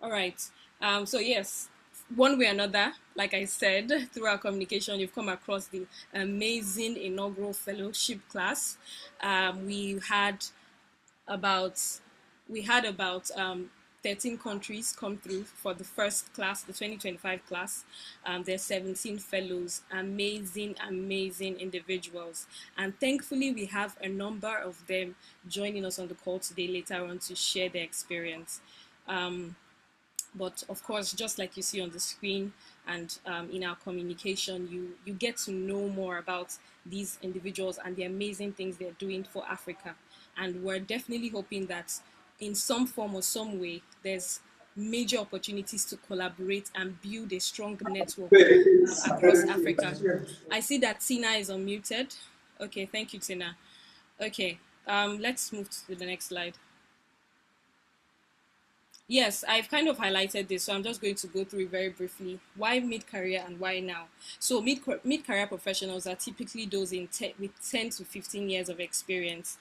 All right. So yes, one way or another, like I said, through our communication, you've come across the amazing inaugural fellowship class. We had about we had about 13 countries come through for the first class, the 2025 class. There's 17 fellows, amazing individuals. And thankfully, we have a number of them joining us on the call today later on to share their experience. Um, but of course, just like you see on the screen and in our communication, you get to know more about these individuals and the amazing things they're doing for Africa. And we're definitely hoping that in some form or some way, there's major opportunities to collaborate and build a strong network across Africa. I see that Tina is unmuted. Okay, thank you, Tina. Okay, let's move to the next slide. Yes, I've kind of highlighted this, so I'm just going to go through it very briefly. Why mid-career and why now? So mid-career professionals are typically those with 10 to 15 years of experience.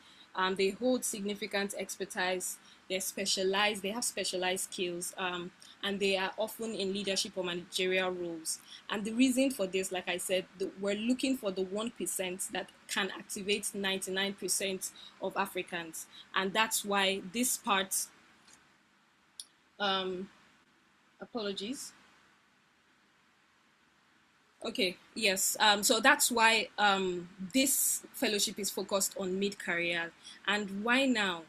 They hold significant expertise. They're specialized. They have specialized skills, and they are often in leadership or managerial roles. And the reason for this, like I said, we're looking for the 1% that can activate 99% of Africans, and that's why this part. Um, Apologies. Okay, yes. So that's why this fellowship is focused on mid career. And why now?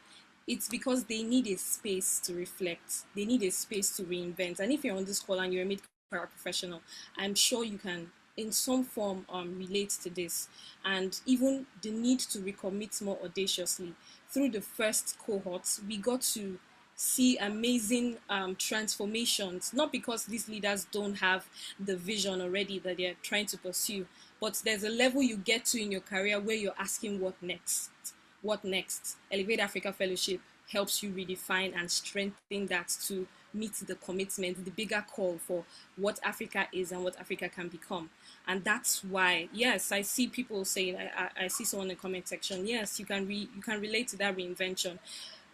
It's because they need a space to reflect, they need a space to reinvent. And if you're on this call and you're a mid career professional, I'm sure you can, in some form, relate to this. And even the need to recommit more audaciously. Through the first cohort, we got to see amazing transformations, not because these leaders don't have the vision already that they're trying to pursue, but there's a level you get to in your career where you're asking what next? What next? Elevate Africa Fellowship helps you redefine and strengthen that to meet the commitment, the bigger call for what Africa is and what Africa can become. And that's why, yes, I see people saying, I see someone in the comment section, yes, you can relate to that reinvention.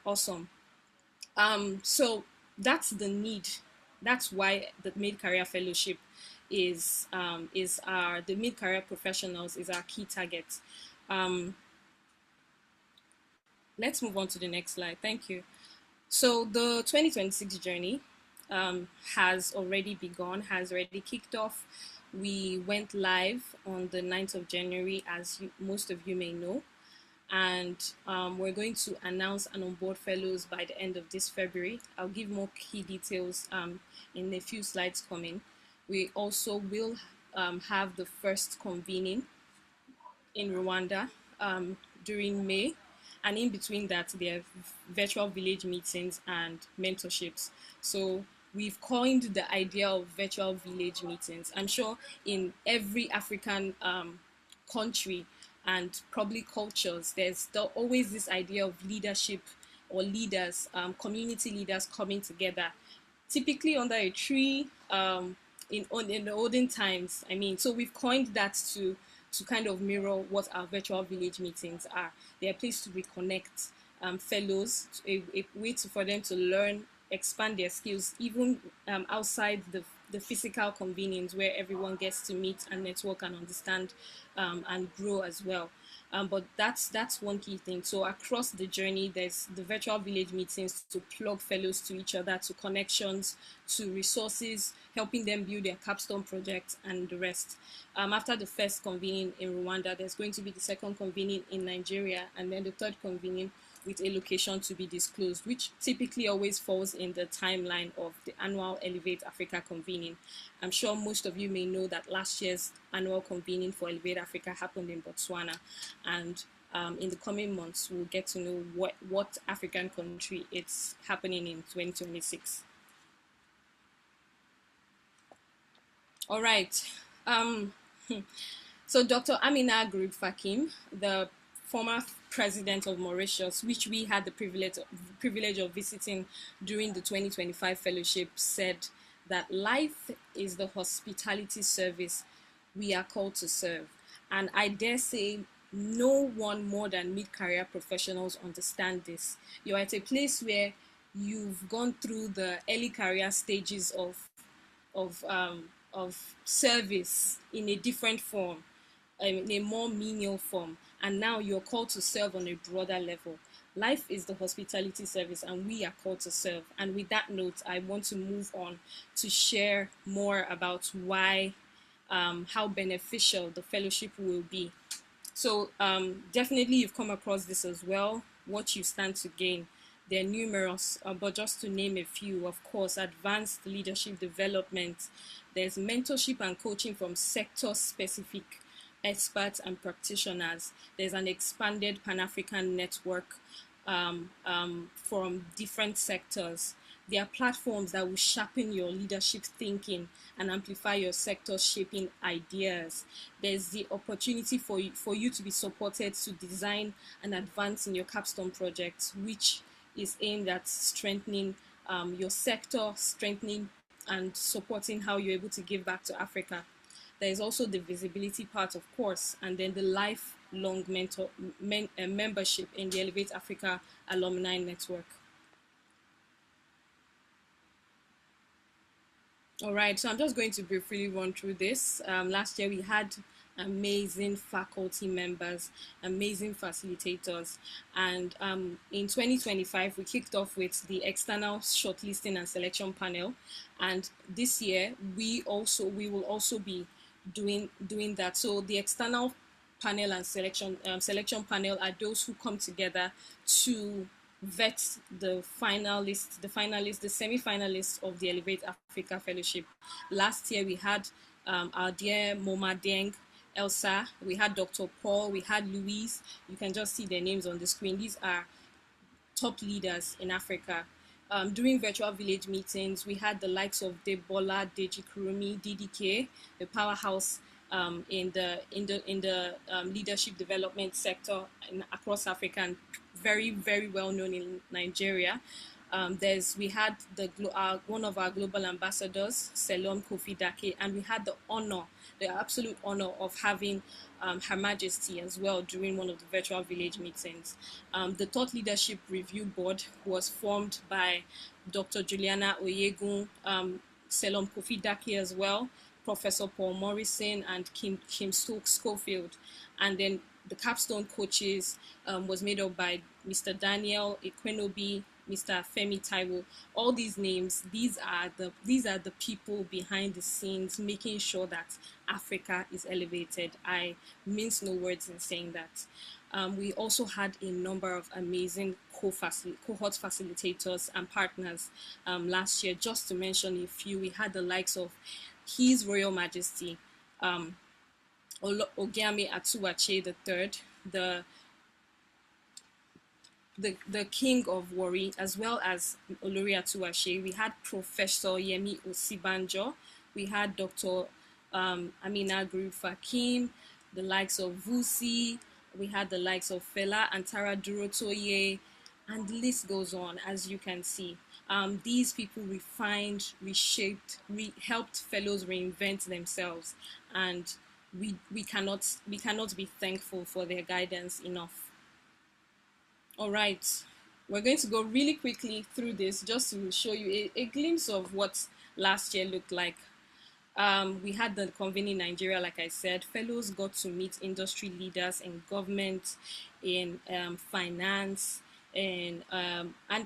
Awesome. So that's the need. That's why the mid career fellowship is our the mid career professionals is our key target. Um, let's move on to the next slide. Thank you. So the 2026 journey has already begun, has already kicked off. We went live on the 9th of January, as most of you may know, and we're going to announce an onboard fellows by the end of this February. I'll give more key details in a few slides coming. We also will have the first convening in Rwanda during May, and in between that, there are virtual village meetings and mentorships. So we've coined the idea of virtual village meetings. I'm sure in every African country and probably cultures, there's always this idea of leadership or leaders, community leaders coming together, typically under a tree in the olden times. I mean, so we've coined that to kind of mirror what our virtual village meetings are. They're a place to reconnect fellows, a way for them to learn, expand their skills, even outside the physical convenience where everyone gets to meet and network and understand and grow as well. But that's one key thing. So across the journey, there's the virtual village meetings to plug fellows to each other, to connections, to resources, helping them build their capstone projects and the rest. After the first convening in Rwanda, there's going to be the second convening in Nigeria, and then the third convening with a location to be disclosed, which typically always falls in the timeline of the annual Elevate Africa convening. I'm sure most of you may know that last year's annual convening for Elevate Africa happened in Botswana, and in the coming months, we'll get to know what African country it's happening in 2026. All right. Um, So Dr. Amina Group Fakim, the former president of Mauritius, which we had the privilege of visiting during the 2025 fellowship, said that life is the hospitality service we are called to serve. And I dare say no one more than mid-career professionals understand this. You're at a place where you've gone through the early career stages of service in a different form, in a more menial form, and now you're called to serve on a broader level. Life is the hospitality service, and we are called to serve. And with that note, I want to move on to share more about why, how beneficial the fellowship will be. So definitely you've come across this as well, what you stand to gain. They're numerous, but just to name a few, of course, advanced leadership development. There's mentorship and coaching from sector-specific experts and practitioners. There's an expanded Pan-African network from different sectors. There are platforms that will sharpen your leadership thinking and amplify your sector shaping ideas. There's the opportunity for you to be supported to design and advance in your capstone project, which is aimed at strengthening your sector, strengthening and supporting how you're able to give back to Africa. There is also the visibility part, of course, and then the lifelong membership in the Elevate Africa Alumni Network. All right, so I'm just going to briefly run through this. Last year we had amazing faculty members, amazing facilitators, and in 2025 we kicked off with the external shortlisting and selection panel, and this year we will also be doing that. So the external panel and selection panel are those who come together to vet the finalists, the semi-finalists of the Elevate Africa Fellowship. Last year we had our dear Moma Deng, Elsa, we had Dr. Paul, we had Louise. You can just see their names on the screen. These are top leaders in Africa. During virtual village meetings, we had the likes of Debola, Deji Kurumi, DDK, the powerhouse in the leadership development sector across Africa, and very, very well known in Nigeria. We had one of our global ambassadors, Selom Kofi Dake, and we had the absolute honor of having Her Majesty as well during one of the virtual village meetings. The Thought Leadership Review Board was formed by Dr. Juliana Oyegun, Selom Kofi Dake as well, Professor Paul Morrison, and Kim Stokes Schofield. And then the capstone coaches was made up by Mr. Daniel Ekwenobi, Mr. Femi Taiwo. All these names, these are the people behind the scenes making sure that Africa is elevated. I mince no words in saying that. We also had a number of amazing cohort facilitators and partners last year. Just to mention a few, we had the likes of His Royal Majesty Ogiame Atuache III, the King of Warri, as well as Olori Atuache. We had Professor Yemi Osibanjo. We had Dr. Amina Group Fakim, the likes of Vusi. We had the likes of Fela and Tara Durotoye, and the list goes on, as you can see. These people refined, reshaped, helped fellows reinvent themselves, and we cannot be thankful for their guidance enough. All right, we're going to go really quickly through this just to show you a glimpse of what last year looked like. We had the Convene in Nigeria, like I said. Fellows got to meet industry leaders in government, in finance, and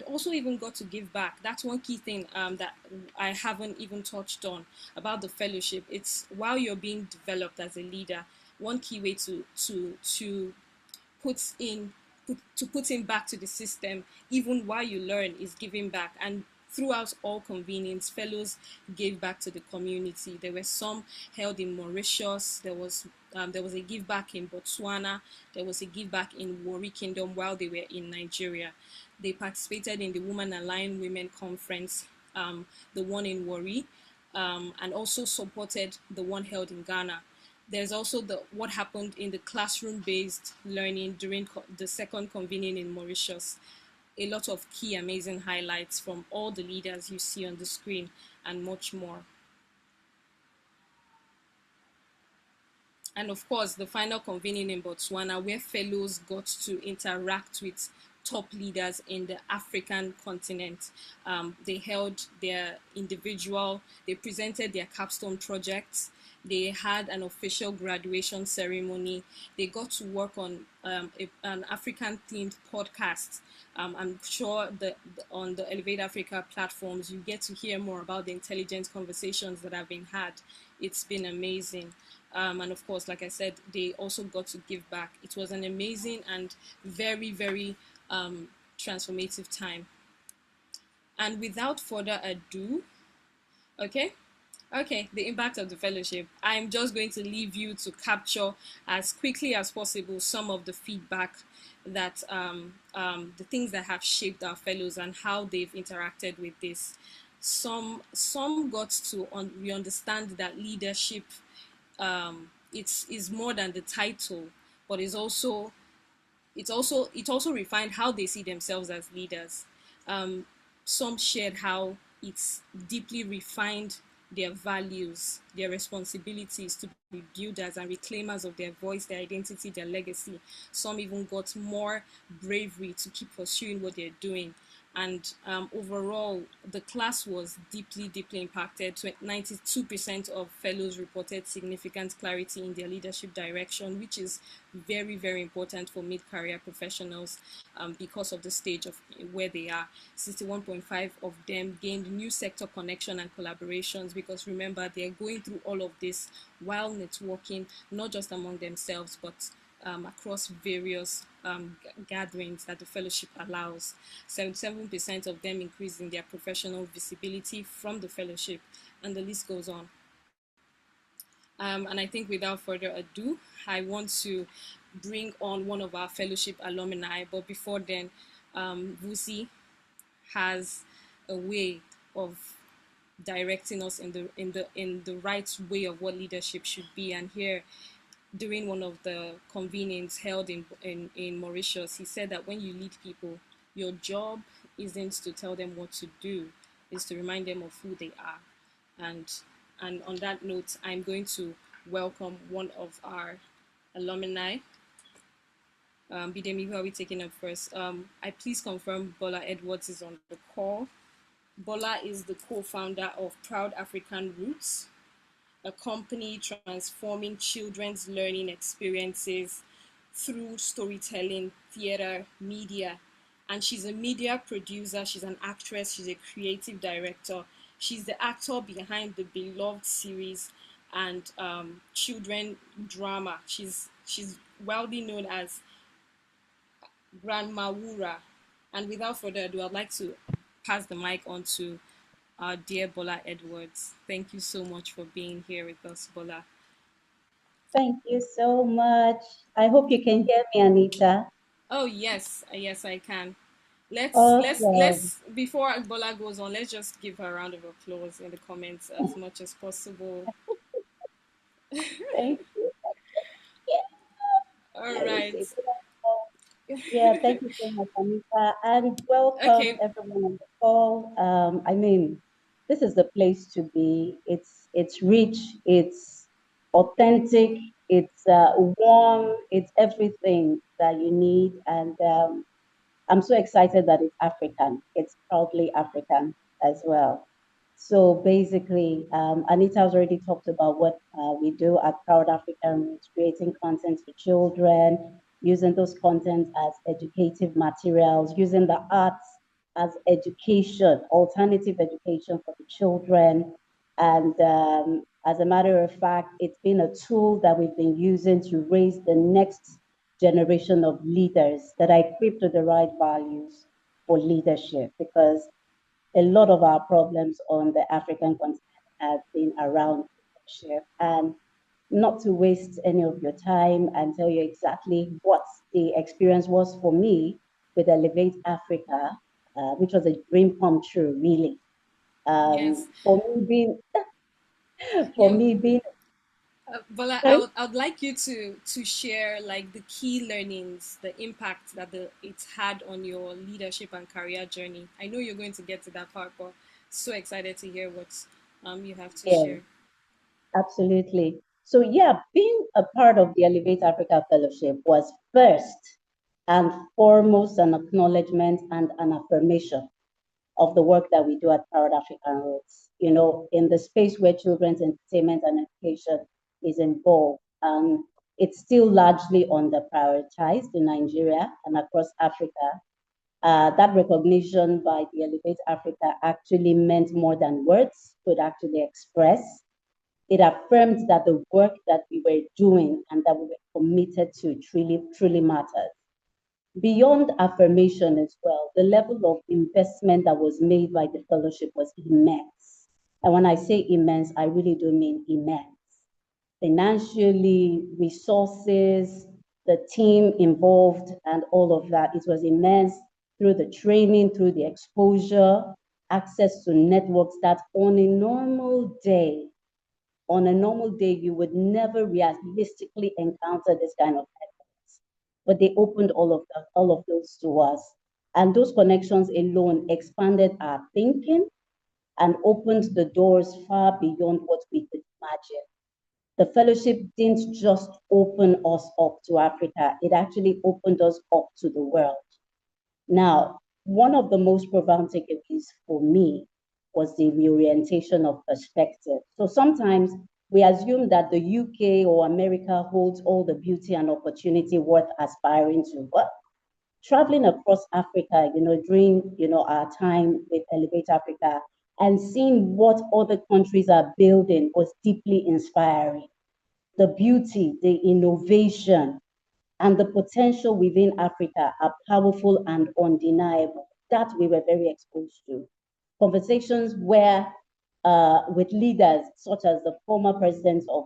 also even got to give back. That's one key thing that I haven't even touched on about the fellowship. It's while you're being developed as a leader, one key way to put in back to the system, even while you learn, is giving back. And throughout all convenings, fellows gave back to the community. There were some held in Mauritius. There was a give back in Botswana. There was a give back in Warri Kingdom while they were in Nigeria. They participated in the Women Aligned Women Conference, the one in Warri, and also supported the one held in Ghana. There's also what happened in the classroom-based learning during the second convening in Mauritius. A lot of key amazing highlights from all the leaders you see on the screen, and much more. And of course, the final convening in Botswana, where fellows got to interact with top leaders in the African continent. They held their individual, they presented their capstone projects. They had an official graduation ceremony. They got to work on an African themed podcast. I'm sure that on the Elevate Africa platforms, you get to hear more about the intelligent conversations that have been had. It's been amazing. And of course, like I said, they also got to give back. It was an amazing and very, very transformative time. And without further ado, okay, okay, the impact of the fellowship. I'm just going to leave you to capture as quickly as possible some of the feedback that the things that have shaped our fellows and how they've interacted with this. Some got to we understand that leadership it's is more than the title, but it also refined how they see themselves as leaders. Um, some shared how it's deeply refined their values, their responsibilities to be builders and reclaimers of their voice, their identity, their legacy. Some even got more bravery to keep pursuing what they're doing. And overall, the class was deeply, deeply impacted. 92% of fellows reported significant clarity in their leadership direction, which is very, very important for mid-career professionals because of the stage of where they are. 61.5 of them gained new sector connection and collaborations because remember, they're going through all of this while networking, not just among themselves, but across various gatherings that the fellowship allows. 77% of them increased in their professional visibility from the fellowship, and the list goes on. And I think without further ado, I want to bring on one of our fellowship alumni. But before then, Vusi has a way of directing us in the right way of what leadership should be. And here during one of the convenings held in Mauritius, he said that when you lead people, your job isn't to tell them what to do, is to remind them of who they are. And and on that note, I'm going to welcome one of our alumni. Bidemi, who are we taking up first? I please confirm Bola Edwards is on the call. Bola is the co-founder of Proud African Roots, a company transforming children's learning experiences through storytelling, theater, media. And she's a media producer, she's an actress, she's a creative director. She's the actor behind the beloved series and children drama. She's widely known as Grandma Wura. And without further ado, I'd like to pass the mic on to our dear Bola Edwards. Thank you so much for being here with us, Bola. Thank you so much. I hope you can hear me, Anita. Oh yes, yes I can. Awesome. Let's before Bola goes on, let's just give her a round of applause in the comments as much as possible. Thank you. Yeah, All let me right. see. Yeah, thank you so much, Anita, and welcome Okay. everyone on the call. I mean, this is the place to be. It's rich, it's authentic, it's warm, it's everything that you need, and I'm so excited that it's African. It's proudly African as well. So basically, Anita has already talked about what we do at Proud African Roots, creating content for children, using those contents as educative materials, using the arts as education, alternative education for the children. And as a matter of fact, it's been a tool that we've been using to raise the next generation of leaders that are equipped with the right values for leadership because a lot of our problems on the African continent have been around leadership. And not to waste any of your time and tell you exactly what the experience was for me with Elevate Africa, which was a dream come true, really. Yes. For me being, for You me being, Bola, sorry, I would like you to share like the key learnings, the impact that it's had on your leadership and career journey. I know you're going to get to that part, but so excited to hear what you have to yeah, share. absolutely. So yeah, being a part of the Elevate Africa Fellowship was first. and foremost an acknowledgement and an affirmation of the work that we do at Proud African Roots. You know, in the space where children's entertainment and education is involved, it's still largely underprioritized in Nigeria and across Africa. That recognition by the Elevate Africa actually meant more than words could actually express. It affirmed that the work that we were doing and that we were committed to truly mattered. Beyond affirmation as well, the level of investment that was made by the fellowship was immense. And when I say immense, I really do mean immense. Financially, resources, the team involved, and all of that. It was immense through the training, through the exposure, access to networks that on a normal day, you would never realistically encounter this kind of networks. But they opened all of those to us. And those connections alone expanded our thinking and opened the doors far beyond what we could imagine. The fellowship didn't just open us up to Africa, it actually opened us up to the world. Now, one of the most profound takeaways for me was the reorientation of perspective. So sometimes we assume that the UK or America holds all the beauty and opportunity worth aspiring to. But traveling across Africa, during, our time with Elevate Africa and seeing what other countries are building was deeply inspiring. The beauty, the innovation, and the potential within Africa are powerful and undeniable. That we were very exposed to. Conversations where, with leaders such as the former president of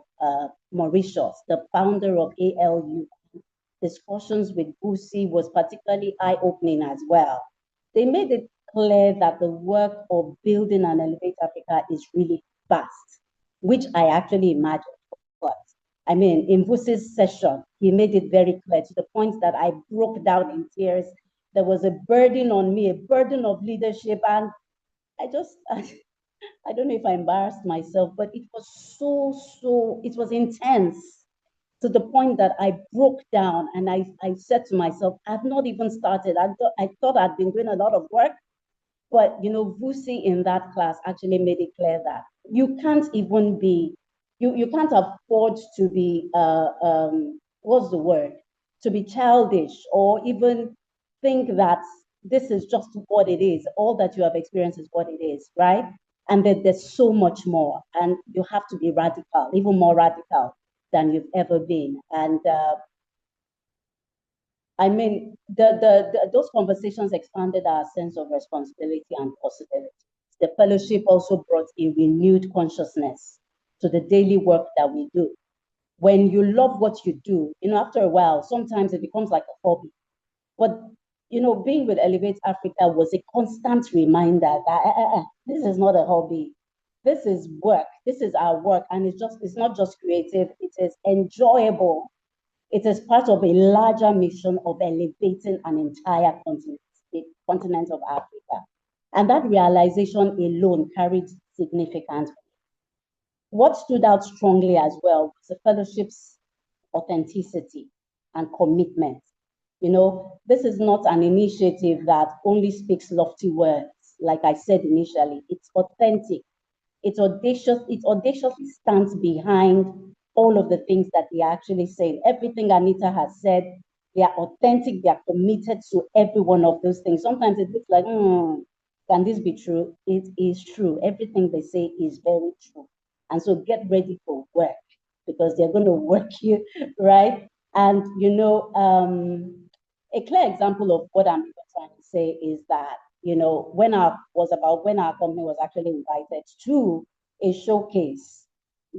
Mauritius, the founder of ALU, discussions with Busi was particularly eye-opening as well. They made it clear that the work of building and elevate Africa is really vast, which I actually imagined. But I mean, in Busi's session, he made it very clear to the point that I broke down in tears. There was a burden on me, a burden of leadership, and I just, I don't know if I embarrassed myself, but it was it was intense to the point that I broke down and I said to myself, I've not even started. I thought I'd been doing a lot of work, but Vusi in that class actually made it clear that you can't even be, you can't afford to be, what's the word? To be childish or even think that this is just what it is. All that you have experienced is what it is, right? And that there's so much more, and you have to be radical, even more radical than you've ever been. And I mean, those conversations expanded our sense of responsibility and possibility. The fellowship also brought a renewed consciousness to the daily work that we do. When you love what you do, after a while, sometimes it becomes like a hobby. But, being with Elevate Africa was a constant reminder that this is not a hobby. This is work. This is our work. And it's not just creative, it is enjoyable. It is part of a larger mission of elevating an entire continent, the continent of Africa. And that realization alone carried significant. What stood out strongly as well was the fellowship's authenticity and commitment. This is not an initiative that only speaks lofty words, like I said initially. It's authentic. It audaciously stands behind all of the things that they are actually saying. Everything Anita has said, they are authentic, they are committed to every one of those things. Sometimes it looks like, can this be true? It is true. Everything they say is very true. And so get ready for work because they're going to work you, right? And, a clear example of what I'm trying to say is that, when our company was actually invited to a showcase,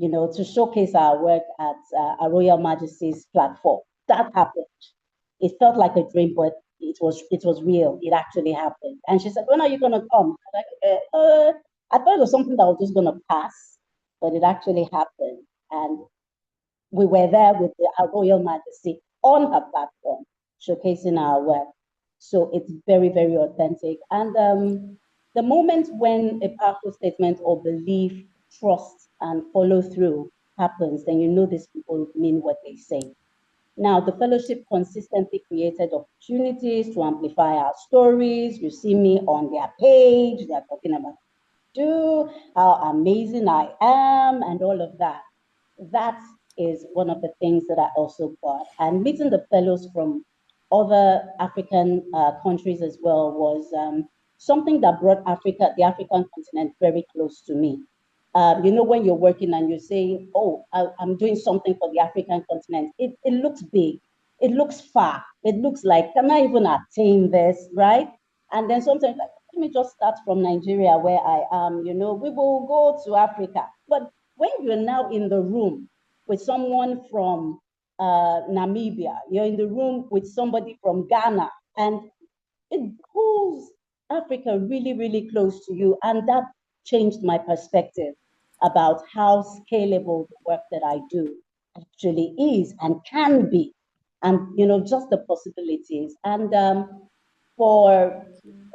to showcase our work at our Royal Majesty's platform. That happened. It felt like a dream, but it was real. It actually happened. And she said, "When are you gonna come?" I'm like, I thought it was something that was just gonna pass, but it actually happened. And we were there with our Royal Majesty on her platform, showcasing our work. So it's very, very authentic. And the moment when a powerful statement or belief, trust, and follow through happens, then you know these people mean what they say. Now, the fellowship consistently created opportunities to amplify our stories. You see me on their page, they're talking about do, how amazing I am, and all of that. That is one of the things that I also got. And meeting the fellows from other African countries as well was something that brought Africa, the African continent, very close to me. When you're working and you're saying, oh, I'm doing something for the African continent, it looks big, it looks far, it looks like, can I even attain this, right? And then sometimes, like, let me just start from Nigeria where I am, we will go to Africa. But when you're now in the room with someone from Namibia, you're in the room with somebody from Ghana, and it pulls Africa really, really close to you. And that changed my perspective about how scalable the work that I do actually is and can be. And, just the possibilities. And for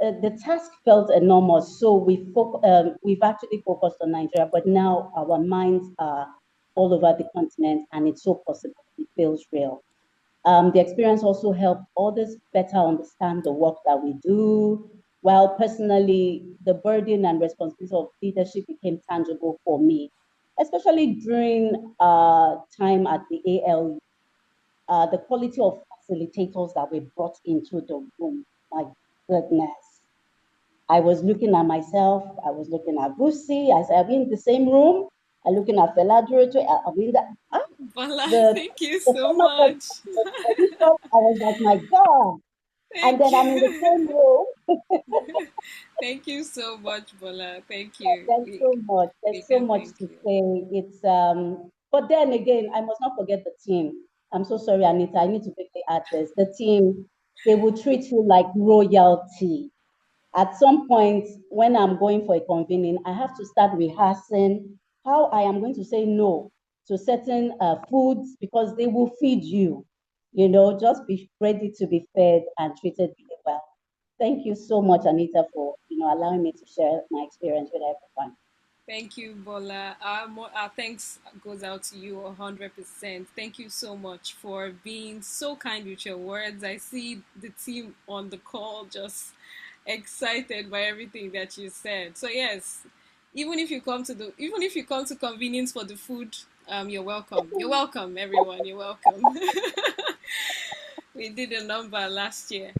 the task felt enormous. So we've actually focused on Nigeria, but now our minds are all over the continent and it's so possible. It feels real. The experience also helped others better understand the work that we do, while personally, the burden and responsibility of leadership became tangible for me, especially during time at the ALU. The quality of facilitators that were brought into the room, my goodness. I was looking at myself, I was looking at Busi, I said, are we in the same room? I'm looking at Feladuro, are we in the, Bola, the, thank you the so former president, much. I was like, my God. And Thank then I'm in the you. same room. Thank you so much, Bola. Thank you. There's so much. We There's so can much thank to you. say. But then again, I must not forget the team. I'm so sorry, Anita. I need to quickly add this. The team, they will treat you like royalty. At some point, when I'm going for a convening, I have to start rehearsing how I am going to say no to certain foods because they will feed you. Just be ready to be fed and treated really well. Thank you so much, Anita, for allowing me to share my experience with everyone. Thank you, Bola. Our thanks goes out to you 100%. Thank you so much for being so kind with your words. I see the team on the call just excited by everything that you said. So yes, even if you come to convenience for the food, you're welcome. You're welcome, everyone. You're welcome. We did a number last year.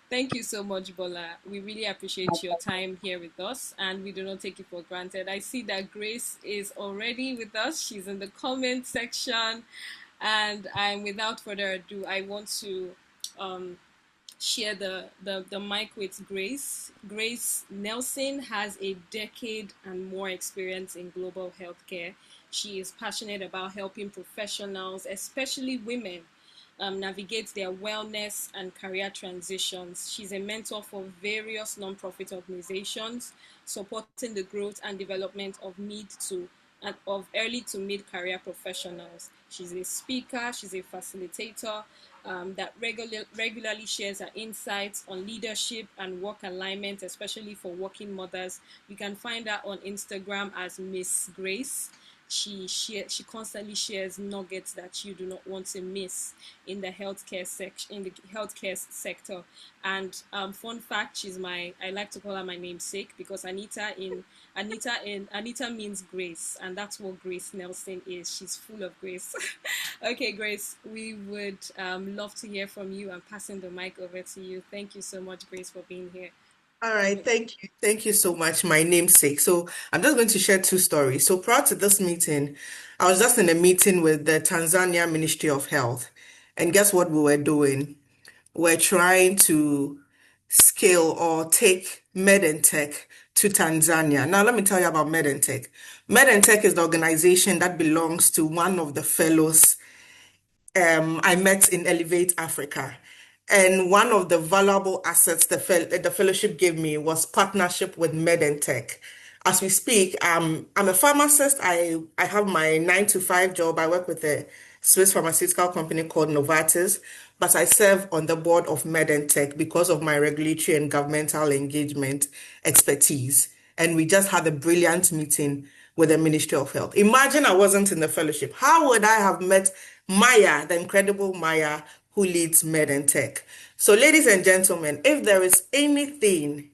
Thank you so much, Bola. We really appreciate your time here with us and we do not take it for granted. I see that Grace is already with us. She's in the comment section. And without further ado, I want to um, share the mic with Grace. Grace Nelson has a decade and more experience in global healthcare. She is passionate about helping professionals, especially women, navigate their wellness and career transitions. She's a mentor for various nonprofit organizations, supporting the growth and development of early to mid career professionals. She's a speaker, she's a facilitator that regularly shares her insights on leadership and work alignment, especially for working mothers. You can find her on Instagram as Miss Grace. She constantly shares nuggets that you do not want to miss in the healthcare sector. And fun fact, I like to call her my namesake because Anita means grace, and that's what Grace Nelson is. She's full of grace. Okay, Grace, we would love to hear from you. I'm passing the mic over to you. Thank you so much, Grace, for being here. All right, thank you. Thank you so much, my namesake. So I'm just going to share two stories. So prior to this meeting, I was just in a meeting with the Tanzania Ministry of Health. And guess what we were doing? We're trying to scale or take Med and Tech to Tanzania. Now, let me tell you about Med and Tech. Med and Tech is the organization that belongs to one of the fellows I met in Elevate Africa. And one of the valuable assets the fellowship gave me was partnership with Med and Tech. As we speak, I'm a pharmacist. I have my 9 to 5 job. I work with a Swiss pharmaceutical company called Novartis, but I serve on the board of Med and Tech because of my regulatory and governmental engagement expertise. And we just had a brilliant meeting with the Ministry of Health. Imagine I wasn't in the fellowship. How would I have met Maya, the incredible Maya, who leads Med and Tech? So, ladies and gentlemen, if there is anything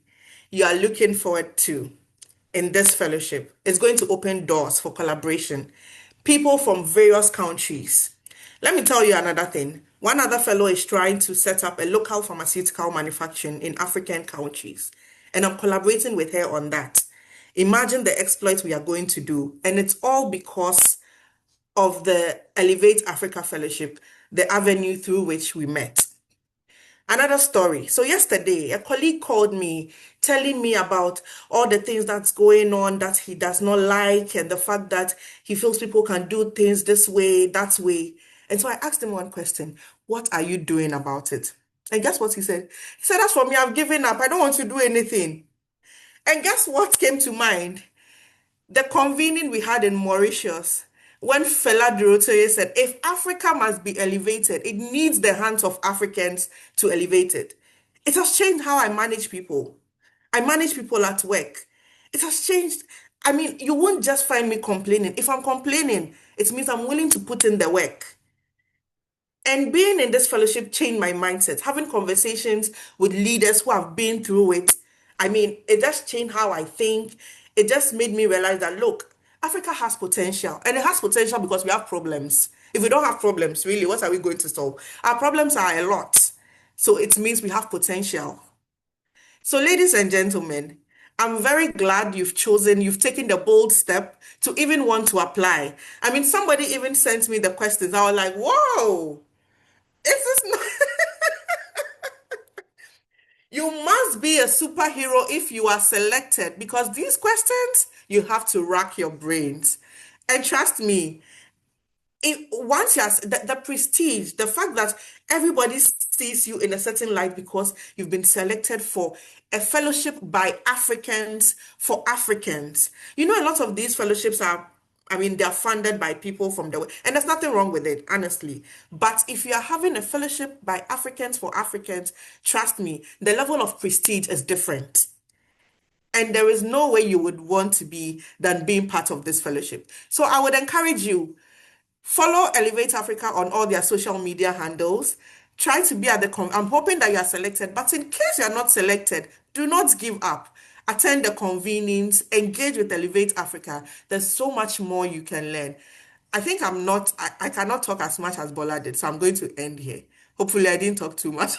you are looking forward to in this fellowship, it's going to open doors for collaboration. People from various countries. Let me tell you another thing. One other fellow is trying to set up a local pharmaceutical manufacturing in African countries, and I'm collaborating with her on that. Imagine the exploits we are going to do, and it's all because of the Elevate Africa Fellowship, the avenue through which we met. Another story. So yesterday, a colleague called me telling me about all the things that's going on that he does not like and the fact that he feels people can do things this way, that way. And so I asked him one question, what are you doing about it? And guess what he said? He said, as for me, I've given up. I don't want to do anything. And guess what came to mind? The convening we had in Mauritius when Fela Durotoye said, if Africa must be elevated, it needs the hands of Africans to elevate it. It has changed how I manage people. I manage people at work. It has changed. I mean, you won't just find me complaining. If I'm complaining, it means I'm willing to put in the work. And being in this fellowship changed my mindset. Having conversations with leaders who have been through it, I mean, it just changed how I think. It just made me realize that, look, Africa has potential. And it has potential because we have problems. If we don't have problems, really, what are we going to solve? Our problems are a lot. So it means we have potential. So, ladies and gentlemen, I'm very glad you've taken the bold step to even want to apply. I mean, somebody even sent me the questions. I was like, whoa. This is not, you must be a superhero if you are selected because these questions, you have to rack your brains. And trust me, once you are the prestige, the fact that everybody sees you in a certain light because you've been selected for a fellowship by Africans for Africans. You know, a lot of these fellowships are, I mean, they're funded by people from the, and there's nothing wrong with it, honestly. But if you are having a fellowship by Africans for Africans, trust me, the level of prestige is different. And there is no way you would want to be than being part of this fellowship. So I would encourage you, follow Elevate Africa on all their social media handles. Try to be at the I'm hoping that you are selected, but in case you are not selected, do not give up. Attend the convenings, engage with Elevate Africa. There's so much more you can learn. I think I cannot talk as much as Bola did, so I'm going to end here. Hopefully I didn't talk too much.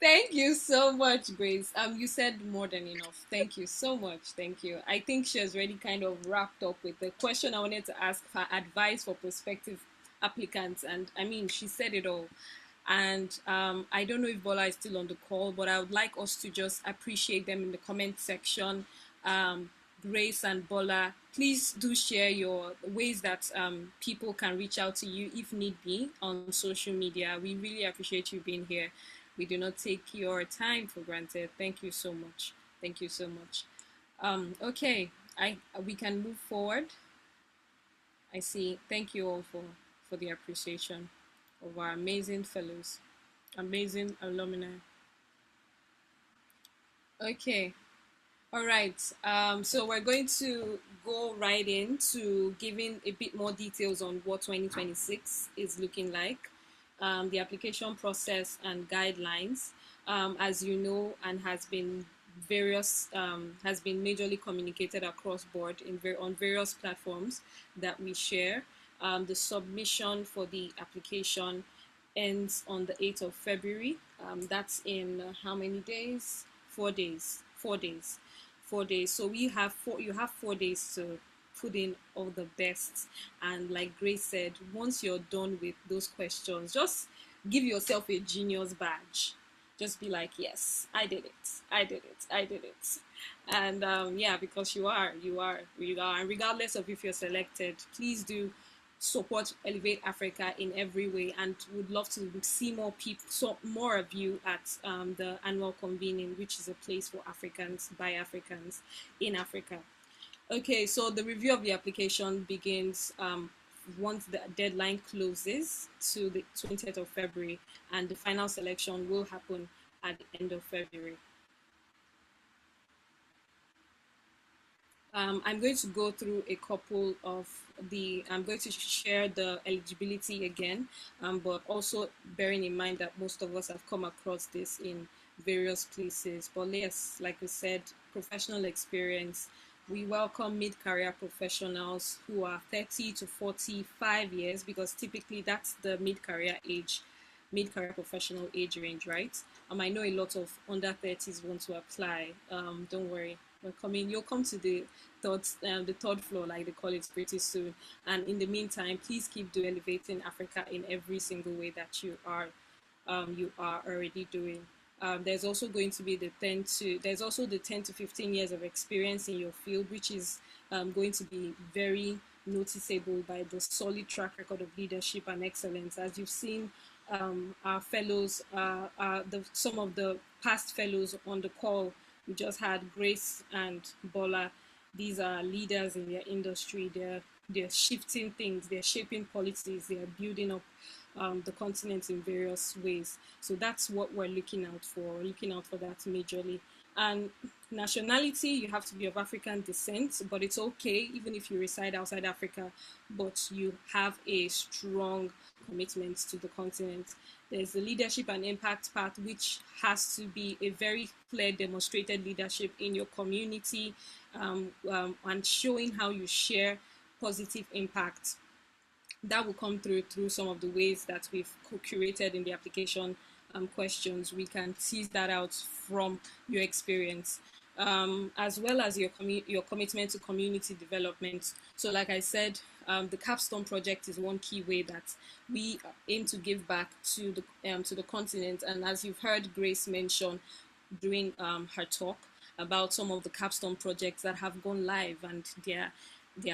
Thank you so much, Grace. You said more than enough. Thank you so much. Thank you. I think she has already kind of wrapped up with the question I wanted to ask for advice for prospective applicants, and I mean, she said it all. And I don't know if Bola is still on the call, but I would like us to just appreciate them in the comment section. Grace and Bola, please do share your ways that people can reach out to you if need be on social media. We really appreciate you being here. We do not take your time for granted. Thank you so much. Thank you so much. Okay, we can move forward. I see. Thank you all for the appreciation of our amazing fellows, amazing alumni. Okay. All right, so we're going to go right into giving a bit more details on what 2026 is looking like, the application process and guidelines, as you know, and has been majorly communicated across board on various platforms that we share. The submission for the application ends on the 8th of February. That's in how many days? 4 days. 4 days. 4 days. So you have 4 days to put in all the best. And like Grace said, once you're done with those questions, just give yourself a genius badge. Just be like, yes, I did it. I did it. I did it. And yeah, because you are. And regardless of if you're selected, please do support Elevate Africa in every way, and would love to see more people, more of you at the annual convening, which is a place for Africans by Africans in Africa. Okay, so the review of the application begins once the deadline closes to the 20th of February, and the final selection will happen at the end of February. I'm going to go through a couple of I'm going to share the eligibility again, but also bearing in mind that most of us have come across this in various places. But yes, like we said, professional experience. We welcome mid-career professionals who are 30 to 45 years, because typically that's the mid-career professional age range, right? I know a lot of under 30s want to apply. Don't worry, we're coming. You'll come to the third floor, like they call it, pretty soon. And in the meantime, please keep do elevating Africa in every single way that you are already doing. There's also going to be there's also the 10 to 15 years of experience in your field, which is going to be very noticeable by the solid track record of leadership and excellence. As you've seen, our fellows, some of the past fellows on the call, we just had Grace and Bola. These are leaders in their industry. They're shifting things. They're shaping policies. They are building up the continent in various ways. So that's what we're looking out for. We're looking out for that majorly. And nationality, you have to be of African descent, but it's okay even if you reside outside Africa, but you have a strong commitment to the continent. There's the leadership and impact part, which has to be a very clear demonstrated leadership in your community, and showing how you share positive impact. That will come through some of the ways that we've curated in the application questions. We can tease that out from your experience, as well as your commitment to community development. So like I said, the Capstone project is one key way that we aim to give back to the continent. And as you've heard Grace mention during her talk about some of the Capstone projects that have gone live, and they're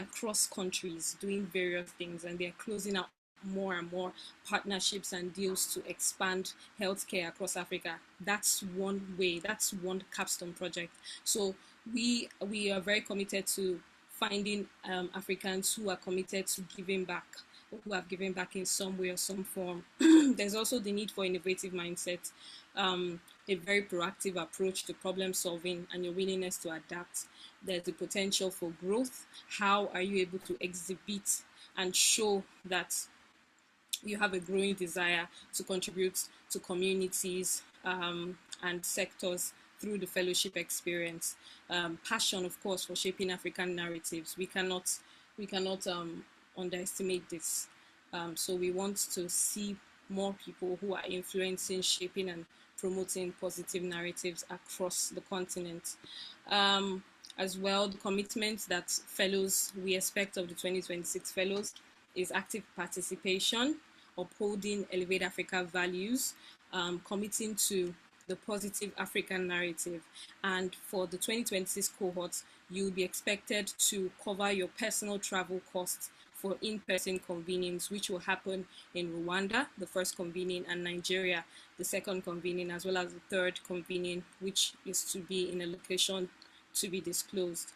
across countries doing various things, and they're closing out more and more partnerships and deals to expand healthcare across Africa. That's one way, that's one Capstone project. So we are very committed to finding Africans who are committed to giving back, or who have given back in some way or some form. There's also the need for innovative mindset, a very proactive approach to problem solving, and your willingness to adapt. There's the potential for growth. How are you able to exhibit and show that you have a growing desire to contribute to communities and sectors through the fellowship experience? Passion, of course, for shaping African narratives. We cannot underestimate this. So we want to see more people who are influencing, shaping, and promoting positive narratives across the continent. As well, the commitment that fellows we expect of the 2026 fellows is active participation, upholding Elevate Africa values, committing to the positive African narrative. And for the 2026 cohort, you'll be expected to cover your personal travel costs for in-person convenings, which will happen in Rwanda, the first convening, and Nigeria, the second convening, as well as the third convening, which is to be in a location to be disclosed.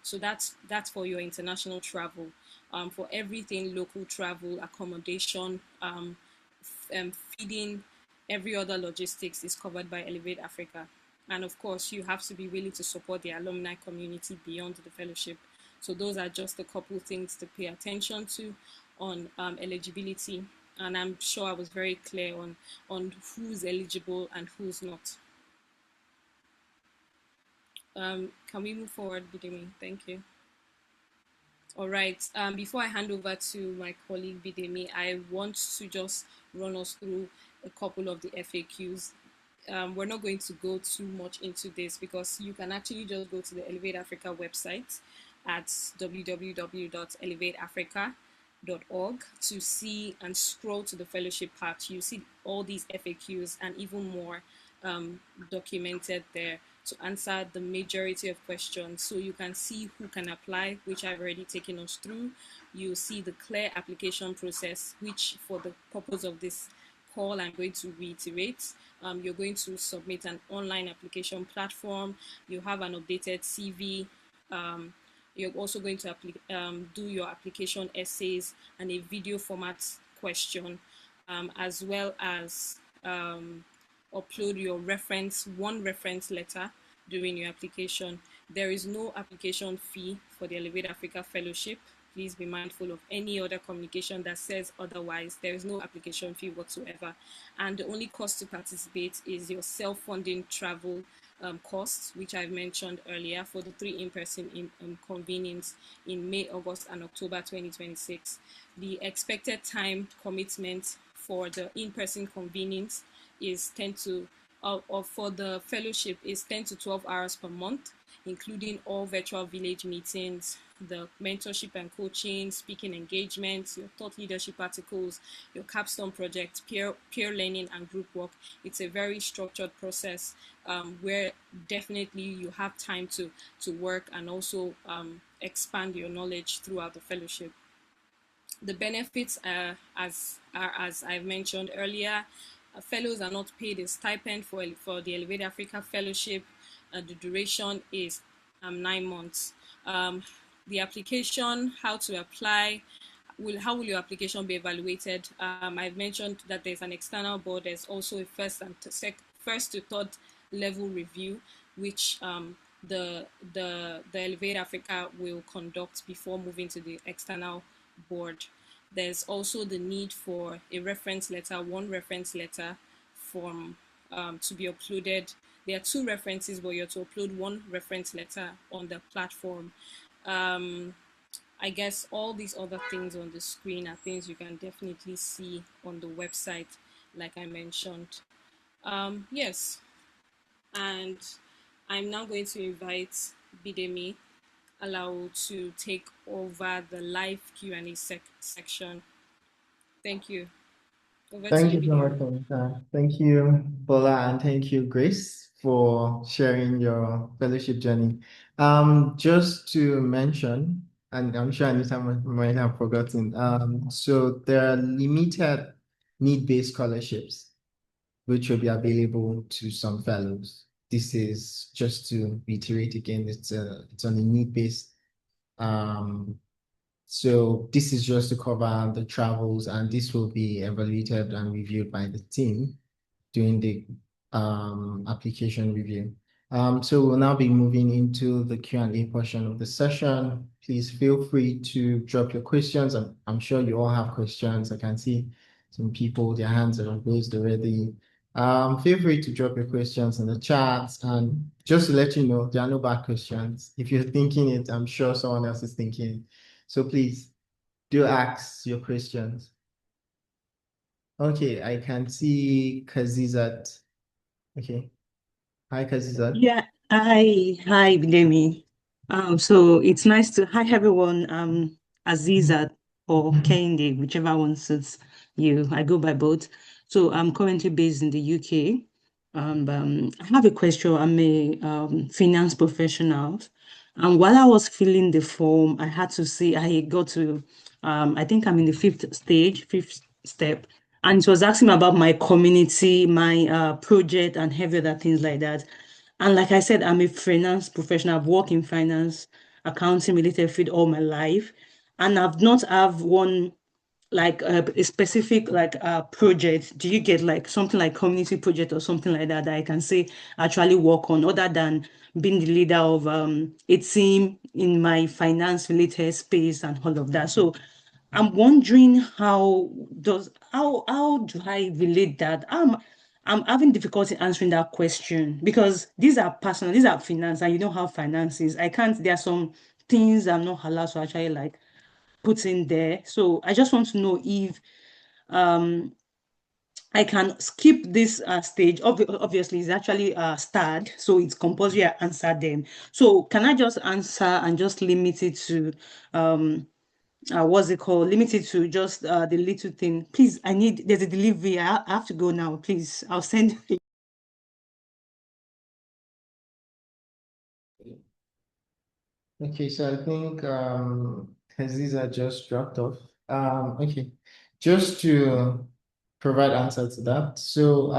So that's for your international travel. For everything local travel, accommodation, feeding, every other logistics is covered by Elevate Africa. And of course, you have to be willing to support the alumni community beyond the fellowship. So those are just a couple things to pay attention to on eligibility. And I'm sure I was very clear on who's eligible and who's not. Can we move forward, Bidemi? Thank you. All right. Before I hand over to my colleague Bidemi, I want to just run us through a couple of the FAQs. We're not going to go too much into this, because you can actually just go to the Elevate Africa website at www.elevateafrica.org to see and scroll to the fellowship part. You see all these FAQs and even more documented there to answer the majority of questions. So you can see who can apply, which I've already taken us through. You see the clear application process, which for the purpose of this call, I'm going to reiterate. You're going to submit an online application platform. You have an updated CV. You're also going to do your application essays and a video format question, as well as upload your one reference letter during your application. There is no application fee for the Elevate Africa Fellowship. Please be mindful of any other communication that says otherwise. There is no application fee whatsoever. And the only cost to participate is your self-funding travel costs, which I've mentioned earlier, for the three in-person convenings in May, August, and October 2026. The expected time commitment for the in-person convenings is 10 to or for the fellowship is 10 to 12 hours per month, including all virtual village meetings, the mentorship and coaching, speaking engagements, your thought leadership articles, your capstone project, peer learning, and group work. It's a very structured process where definitely you have time to work and also expand your knowledge throughout the fellowship. The benefits are as I've mentioned earlier. Fellows are not paid a stipend for the Elevate Africa Fellowship. The duration is 9 months. The application, how to apply, how will your application be evaluated? I've mentioned that there's an external board. There's also a first to third level review, which the Elevate Africa will conduct before moving to the external board. There's also the need for a reference letter, one reference letter from to be uploaded. There are two references, but you have to upload one reference letter on the platform. I guess all these other things on the screen are things you can definitely see on the website, like I mentioned. Yes, and I'm now going to invite Bidemi Allow to take over the live Q&A section. Thank you. Over Thank to you so much, Monica. Thank you, Bola, and thank you, Grace, for sharing your fellowship journey. Just to mention, and I'm sure Anita might have forgotten, so there are limited need-based scholarships which will be available to some fellows. This is just to reiterate again, it's on a need-based. So this is just to cover the travels, and this will be evaluated and reviewed by the team during the application review. So we'll now be moving into the Q&A portion of the session. Please feel free to drop your questions. I'm sure you all have questions. I can see some people, their hands are raised already. Feel free to drop your questions in the chat. And just to let you know, there are no bad questions. If you're thinking it, I'm sure someone else is thinking it. So please do ask your questions. Okay, I can see Kazizat. Okay. Hi, Kazizat. Yeah, hi, Bidemi. So it's nice to hi everyone. Azizat or Kendi, whichever one suits you. I go by both. So I'm currently based in the UK. I have a question. I'm a finance professional. And while I was filling the form, I had to see I got to I think I'm in the fifth step. And it was asking me about my community, my project, and heavy other things like that. And like I said, I'm a finance professional. I've worked in finance, accounting related field all my life. And I've not have one like a specific like project. Do you get like something like community project or something like that that I can say actually work on other than being the leader of a team in my finance related space and all of that. So I'm wondering how do I relate that? I'm having difficulty answering that question because these are personal, these are finance, and you know how finance is. I can't, there are some things I'm not allowed to actually like put in there. So I just want to know if I can skip this stage. Obviously, it's actually starred, so it's compulsory I answer them. So can I just answer and just limit it to what's it called? Limited to just the little thing. Please, there's a delivery. I have to go now. Please, I'll send. Okay, so I think Aziza just dropped off. Okay, just to provide answer to that. So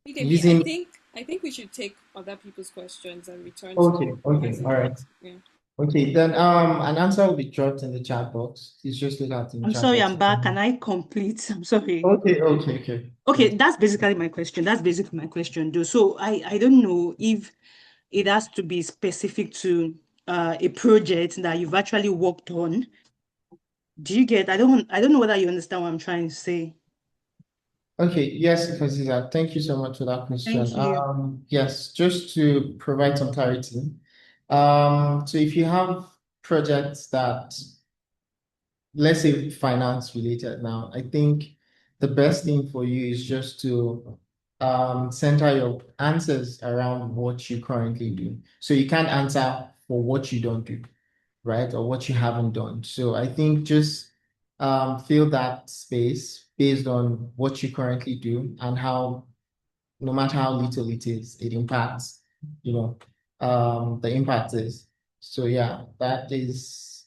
Bidemi, using I think we should take other people's questions and return okay, to all right. Azizat. Yeah. Okay, then an answer will be dropped in the chat box. Please just look out in the I'm chat sorry, box. I'm back. Can I complete? I'm sorry. Okay. Okay, that's basically my question. That's basically my question, though. So I don't know if it has to be specific to a project that you've actually worked on. Do you get? I don't know whether you understand what I'm trying to say. Okay, yes, Kaziza, thank you so much for that question. Thank you. Yes, just to provide some clarity. So if you have projects that, let's say, finance related now, I think the best thing for you is just to center your answers around what you currently do. So you can't answer for what you don't do, right? Or what you haven't done. So I think just fill that space based on what you currently do and how, no matter how little it is, it impacts, the impact is. So yeah, that is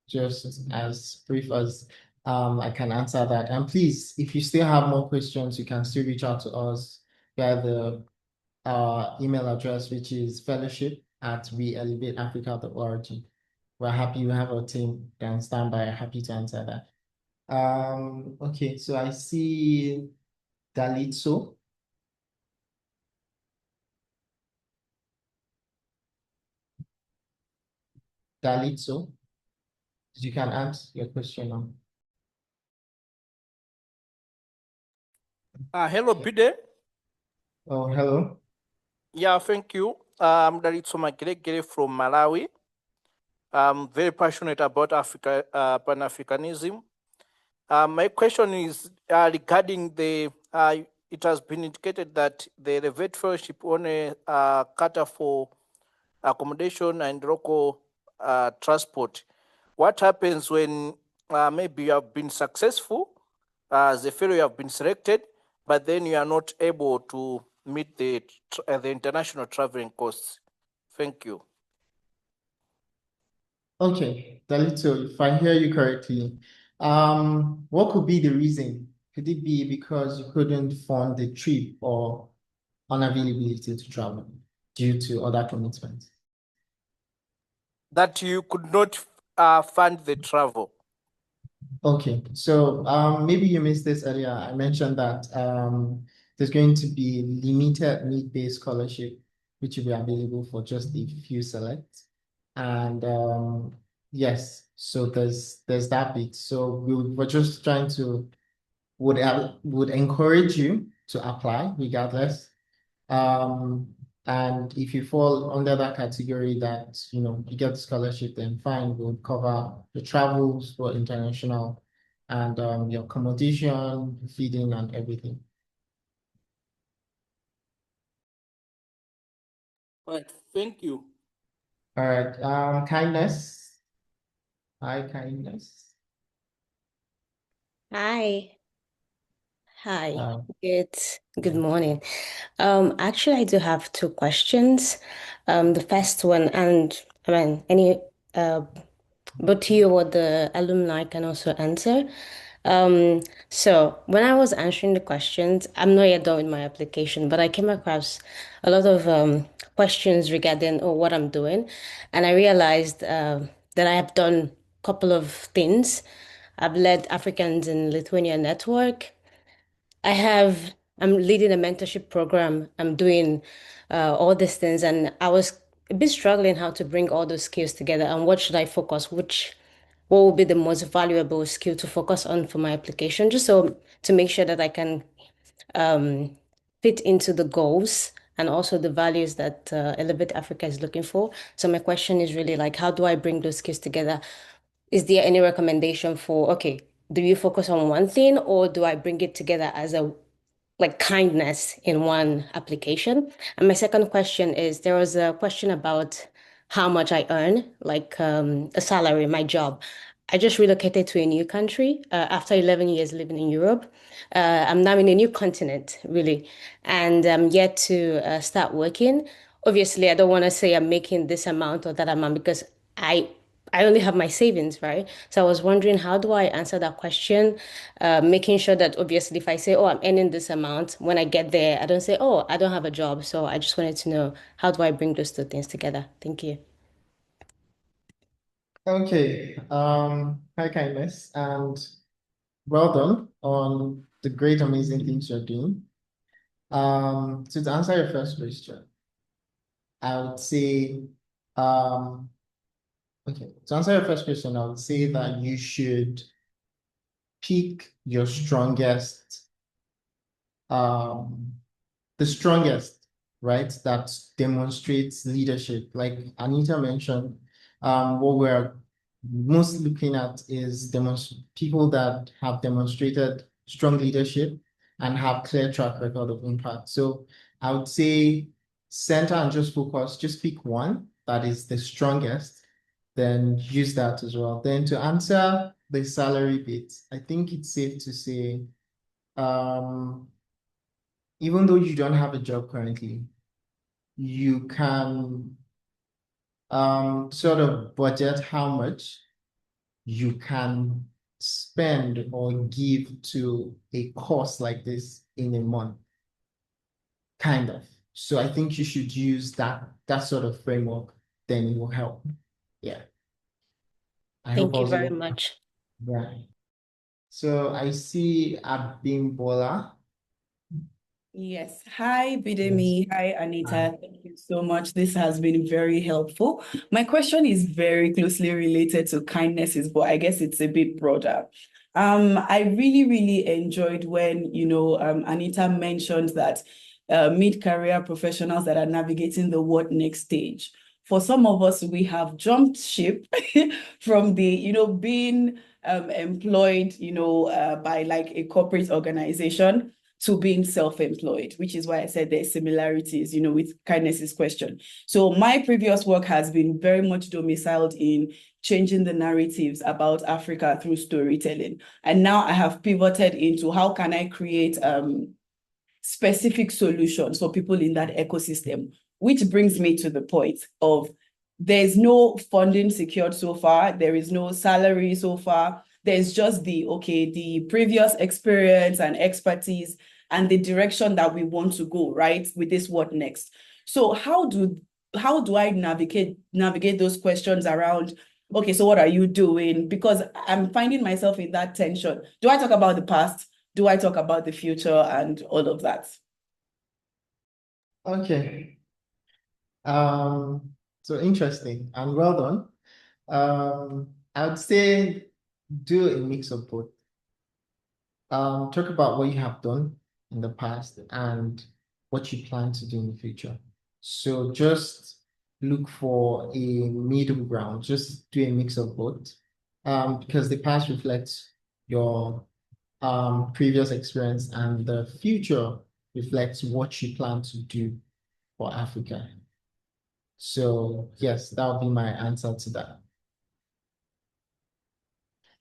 just as brief as I can answer that. And please, if you still have more questions, you can still reach out to us via the email address, which is fellowship@weelevateafrica.org. We're happy we have a team that stand by, happy to answer that. Okay, so I see Dalitso. Dalitso, you can answer your question now. Hello, Bide. Oh, hello. Yeah, thank you. I'm Daritso Mageregere from Malawi. I'm very passionate about Africa, Pan-Africanism. My question is regarding it has been indicated that the Elevate Fellowship only cater for accommodation and local transport. What happens when maybe you have been successful as a fellow, you have been selected, but then you are not able to meet the international traveling costs? Thank you. Okay, Dalito, if I hear you correctly, what could be the reason? Could it be because you couldn't fund the trip or unavailability to travel due to other commitments? That you could not fund the travel. Okay, so maybe you missed this earlier. I mentioned that there's going to be limited need-based scholarship, which will be available for just a few select. And yes, so there's that bit. So we're just trying to would encourage you to apply regardless. And if you fall under that category that, you get the scholarship, then fine, we'll cover the travels for international and your accommodation, feeding, and everything. All right, thank you. All right, Kindness. Hi, Kindness. Hi. Hi. Uh, Good morning. Actually, I do have two questions. The first one, and I mean, both you or the alumni can also answer. So when I was answering the questions, I'm not yet done with my application, but I came across a lot of questions regarding what I'm doing, and I realized that I have done a couple of things. I've led Africans in Lithuania Network. I'm leading a mentorship program. I'm doing all these things, and I was a bit struggling how to bring all those skills together and what should I focus, what will be the most valuable skill to focus on for my application, just so to make sure that I can fit into the goals and also the values that Elevate Africa is looking for. So my question is really like, how do I bring those skills together? Is there any recommendation for, okay, do you focus on one thing or do I bring it together as a like kindness in one application? And my second question is there was a question about how much I earn, like a salary, my job. I just relocated to a new country after 11 years living in Europe. I'm now in a new continent, really, and I'm yet to start working. Obviously, I don't want to say I'm making this amount or that amount because I I only have my savings, right? So I was wondering, how do I answer that question? Making sure that obviously if I say, oh, I'm earning this amount, when I get there, I don't say, oh, I don't have a job. So I just wanted to know, how do I bring those two things together? Thank you. okay, hi, Kindness, and well done on the great, amazing things you're doing. So to answer your first question, I would say, okay, to answer your first question, I would say that you should pick your strongest, the strongest, right, that demonstrates leadership. Like Anita mentioned, what we're most looking at is people that have demonstrated strong leadership and have clear track record of impact. So I would say center and just focus, just pick one that is the strongest, then use that as well. Then to answer the salary bit, I think it's safe to say, even though you don't have a job currently, you can sort of budget how much you can spend or give to a course like this in a month, kind of. So I think you should use that sort of framework, then it will help. Yeah. I hope Thank you also, very much. yeah. So I see Abimbola. Yes. Hi, Yes. Bidemi. Hi, Anita. Thank you so much. This has been very helpful. My question is very closely related to kindnesses, but I guess it's a bit broader. I really, really enjoyed when, Anita mentioned that mid-career professionals that are navigating the what next stage. For some of us, we have jumped ship from the, being employed, by like a corporate organization to being self-employed, which is why I said there's similarities, with kindness's question. So my previous work has been very much domiciled in changing the narratives about Africa through storytelling. And now I have pivoted into how can I create specific solutions for people in that ecosystem, which brings me to the point of there's no funding secured so far. There is no salary so far. There's just the previous experience and expertise and the direction that we want to go, right? With this what next. So how do I navigate those questions around, okay, so what are you doing? Because I'm finding myself in that tension. Do I talk about the past? Do I talk about the future and all of that? Okay. So interesting and well done. I would say do a mix of both. Talk about what you have done in the past and what you plan to do in the future. So just look for a middle ground. Just do a mix of both. Because the past reflects your previous experience and the future reflects what you plan to do for Africa. So yes, that would be my answer to that.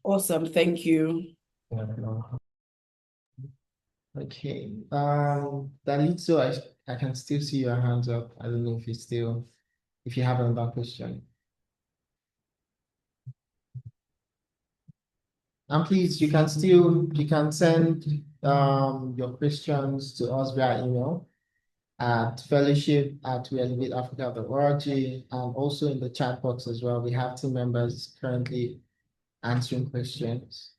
Awesome, thank you. Okay. Dalitso, I can still see your hands up. I don't know if you have another question. And please, you can send your questions to us via email at fellowship@weelevateafrica.org and also in the chat box as well. We have team members currently answering questions.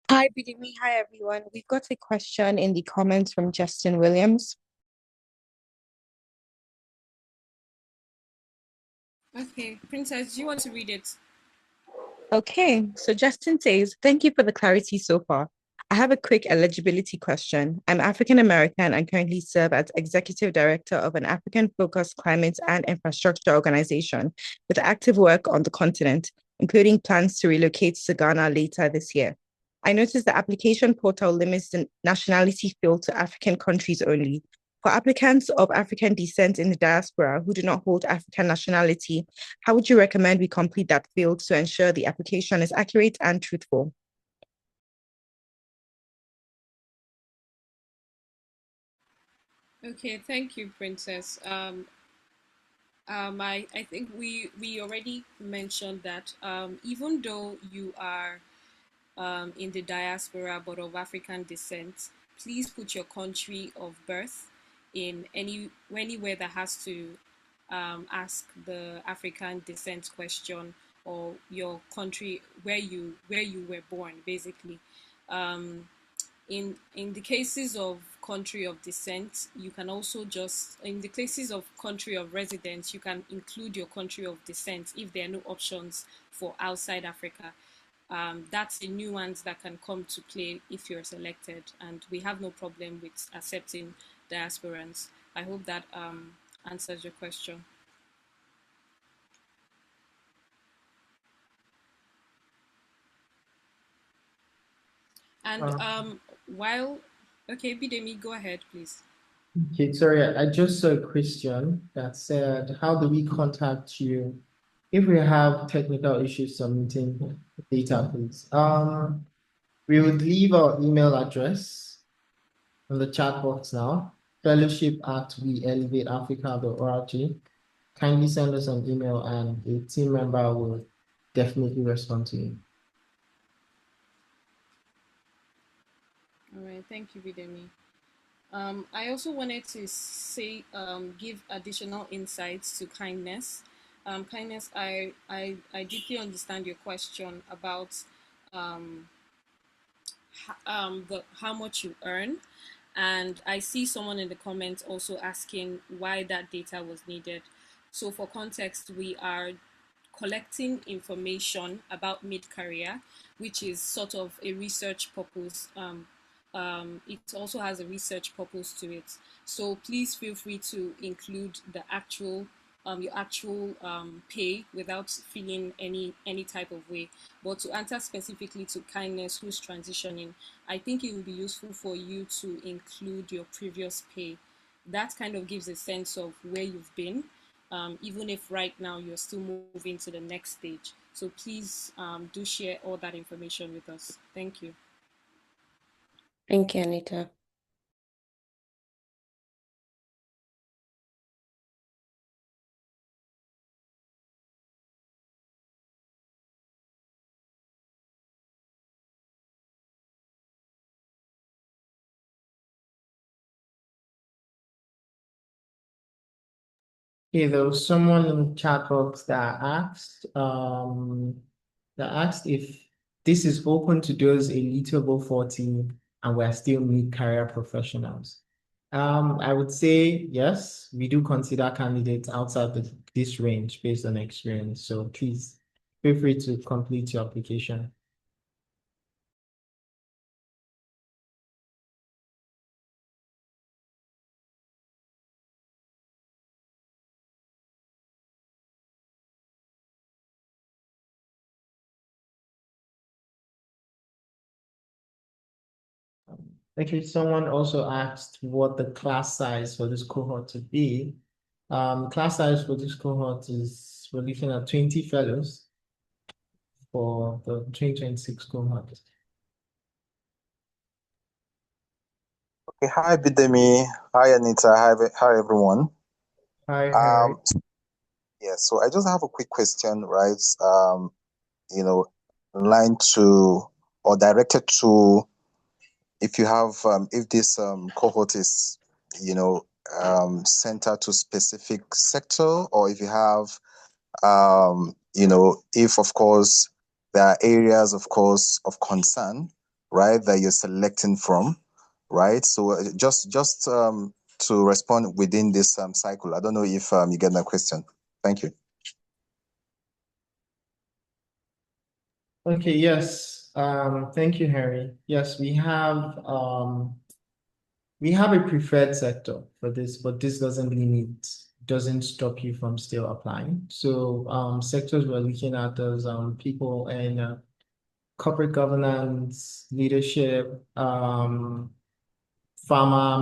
Hi, Bidimi. Hi, everyone. We've got a question in the comments from Justin Williams. Okay, Princess, do you want to read it? Okay, so Justin says, thank you for the clarity so far. I have a quick eligibility question. I'm African American and currently serve as Executive Director of an African-focused climate and infrastructure organization with active work on the continent, including plans to relocate to Ghana later this year. I noticed the application portal limits the nationality field to African countries only. For applicants of African descent in the diaspora who do not hold African nationality, how would you recommend we complete that field to ensure the application is accurate and truthful? Okay, thank you, Princess. I think we already mentioned that even though you are in the diaspora but of African descent, please put your country of birth in anywhere that has to ask the African descent question, or your country where you were born, basically. Um, in the cases of country of descent, you can also just, in the cases of country of residence, you can include your country of descent if there are no options for outside Africa. That's a nuance that can come to play if you're selected, and we have no problem with accepting diasporans. I hope that answers your question. And while, okay, Bidemi, go ahead, please. Okay, sorry, I just saw a question that said, how do we contact you if we have technical issues submitting data, please? We would leave our email address in the chat box now, fellowship@weelevateafrica.org. Kindly send us an email and a team member will definitely respond to you. All right, thank you, Bidemi. I also wanted to say, give additional insights to kindness. Kindness, I deeply understand your question about how much you earn. And I see someone in the comments also asking why that data was needed. So for context, we are collecting information about mid-career, which is sort of a research purpose. It also has a research purpose to it. So please feel free to include the actual your actual pay without feeling any type of way. But to answer specifically to kindness who's transitioning, I think it would be useful for you to include your previous pay. That kind of gives a sense of where you've been, even if right now you're still moving to the next stage. So please do share all that information with us. Thank you. Thank you, Anita. Okay, there was someone in the chat box that asked if this is open to those elitable 40 and we're still mid-career professionals. I would say yes, we do consider candidates outside this range based on experience. So please feel free to complete your application. Okay, someone also asked what the class size for this cohort to be. Class size for this cohort is, we're looking at 20 fellows for the 2026 cohort. Okay, hi Bidemi, hi Anita, hi everyone. Hi, Harry. Yeah, so I just have a quick question, right? You know, line to or directed to if you have if this cohort is, you know, centered to specific sector, or if you have you know, if of course there are areas of course of concern, right, that you're selecting from, right? So just to respond within this cycle. I don't know if you get my question. Thank you. Okay, yes. Thank you, Harry. Yes, we have a preferred sector for this, but this doesn't stop you from still applying. So sectors we're looking at is people in corporate governance, leadership, pharma,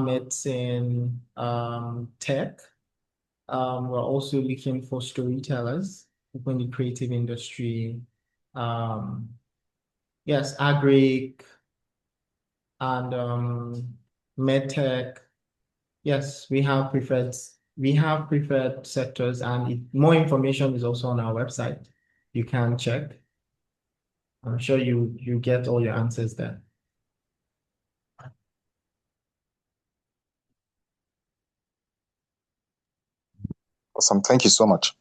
medicine, tech. We're also looking for storytellers in the creative industry. Yes, agri and medtech. Yes, we have preferred sectors, and more information is also on our website. You can check. I'm sure you get all your answers there. Awesome. Thank you so much.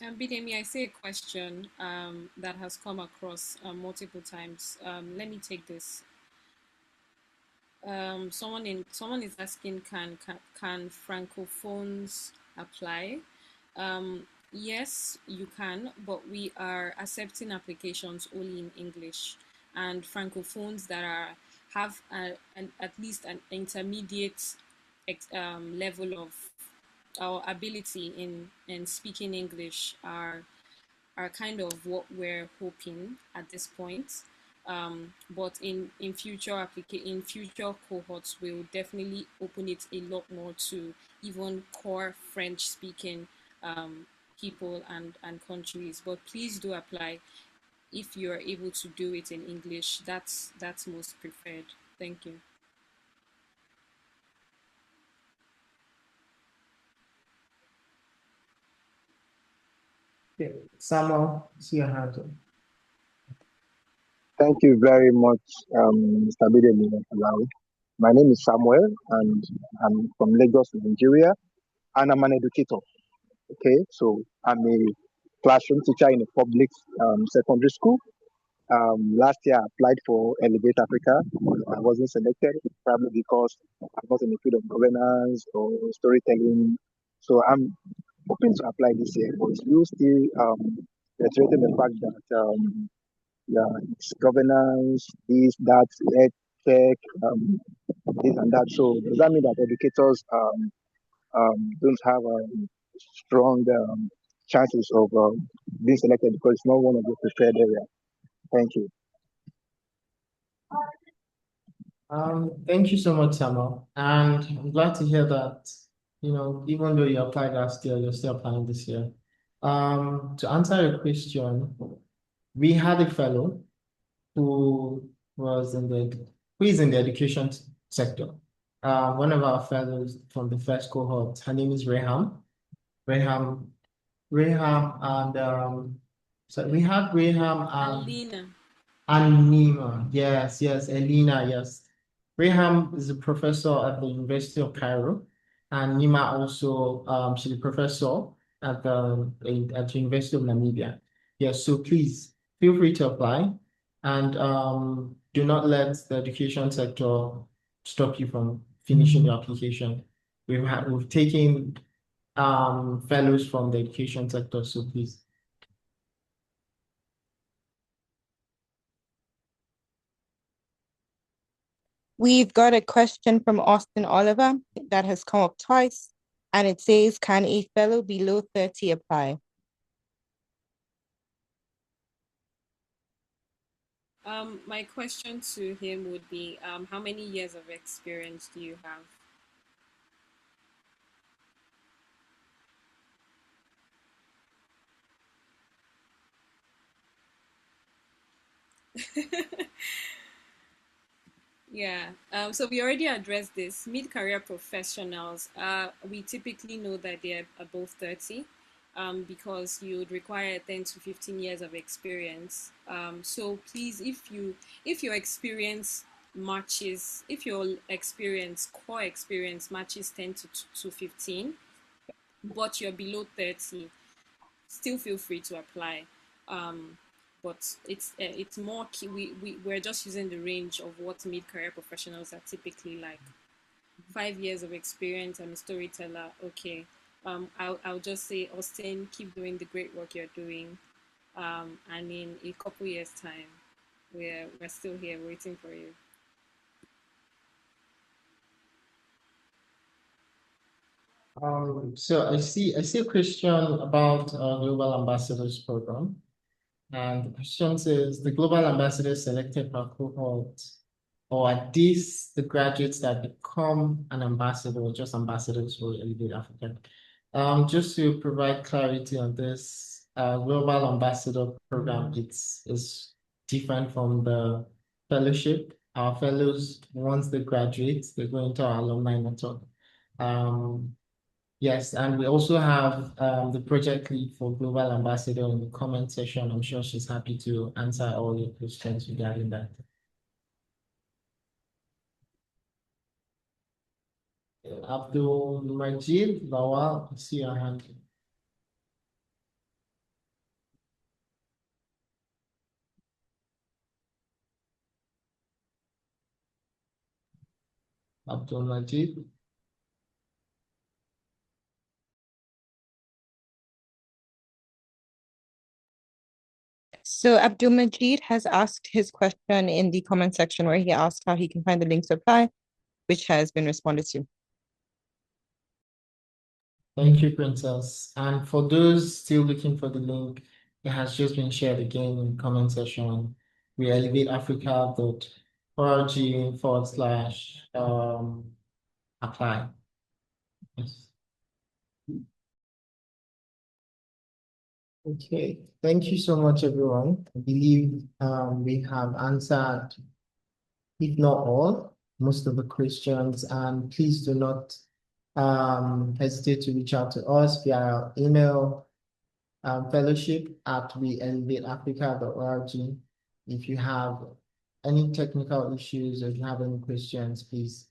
Bidemi, I see a question that has come across multiple times. Let me take this. Someone is asking, can francophones apply? Yes, you can, but we are accepting applications only in English, and francophones that have at least an intermediate level of our ability in speaking English are kind of what we're hoping at this point. But in future cohorts, we'll definitely open it a lot more to even core French speaking people and countries. But please do apply if you are able to do it in English. That's most preferred. Thank you. Okay. Samuel, see your hand up. Thank you very much, Mr. Bidemi. My name is Samuel, and I'm from Lagos, Nigeria, and I'm an educator. Okay, so I'm a classroom teacher in a public secondary school. Last year, I applied for Elevate Africa. I wasn't selected, probably because I'm not in the field of governance or storytelling. So I'm hoping to apply this year, but you still reiterating the fact that it's governance, this, that, ed tech, this and that. So does that mean that educators don't have strong chances of being selected because it's not one of the preferred area? Thank you. Thank you so much, Samuel. And I'm glad to hear that, even though you applied last year, you're still applying this year. To answer your question, we had a fellow who is in the education sector. One of our fellows from the first cohort, her name is Reham, and so we had Reham and Alina. Nima. Yes, Elena, yes. Reham is a professor at the University of Cairo, and Nima also, she's a professor at the University of Namibia. Yes, so please feel free to apply, and do not let the education sector stop you from finishing your application. We've taken fellows from the education sector, so please. We've got a question from Austin Oliver that has come up twice, and it says, can a fellow below 30 apply? My question to him would be, how many years of experience do you have? Yeah, so we already addressed this. Mid-career professionals, we typically know that they're above 30 because you would require 10 to 15 years of experience. So please, if your experience matches, if your core experience matches 10 to 15, but you're below 30, still feel free to apply. But it's more key. We're just using the range of what mid-career professionals are typically like. 5 years of experience. I'm a storyteller. Okay. I'll just say, Austin, keep doing the great work you're doing. And in a couple years' time, we're still here waiting for you. So I see a question about Global Ambassadors Program. And the question says, the Global Ambassadors selected per cohort, or are these the graduates that become an ambassador or just ambassadors for Elevate Africa? Just to provide clarity on this, Global Ambassador Program is different from the fellowship. our fellows, once they graduate, they go into our alumni network. Yes, and we also have the project lead for Global Ambassador in the comment section. I'm sure she's happy to answer all your questions regarding that. Abdul Majid Lawal, I see your hand. Abdul Majid. So Abdul Majid has asked his question in the comment section where he asked how he can find the link to apply, which has been responded to. Thank you, Princess. And for those still looking for the link, it has just been shared again in the comment section. We elevateafrica.org/apply. Yes. Okay, thank you so much, everyone. I believe we have answered, if not all, most of the questions, and please do not hesitate to reach out to us via our email, fellowship@weelevateafrica.org. If you have any technical issues or if you have any questions, please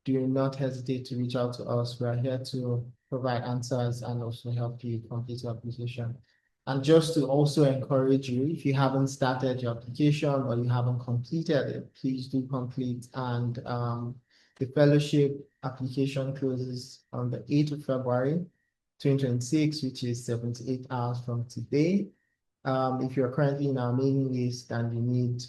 do not hesitate to reach out to us. We are here to provide answers and also help you complete your application. And just to also encourage you, if you haven't started your application or you haven't completed it, please do complete. And the fellowship application closes on the 8th of February, 2026, which is 78 hours from today. If you're currently in our mailing list and you need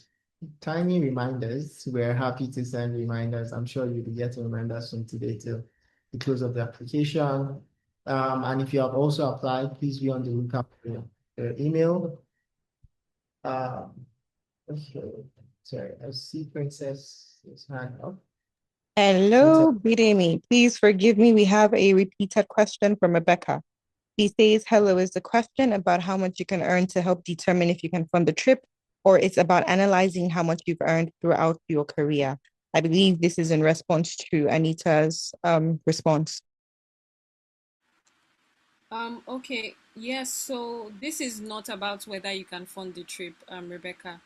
tiny reminders, we're happy to send reminders. I'm sure you'll be getting reminders from today till the close of the application. And if you have also applied, please be on the lookout for your email. Okay, sorry, I see Princess's hand up. Hello, Bidemi. Please forgive me. We have a repeated question from Rebecca. He says, hello, is the question about how much you can earn to help determine if you can fund the trip, or it's about analyzing how much you've earned throughout your career? I believe this is in response to Anita's response. Okay, yes, so this is not about whether you can fund the trip, Rebecca.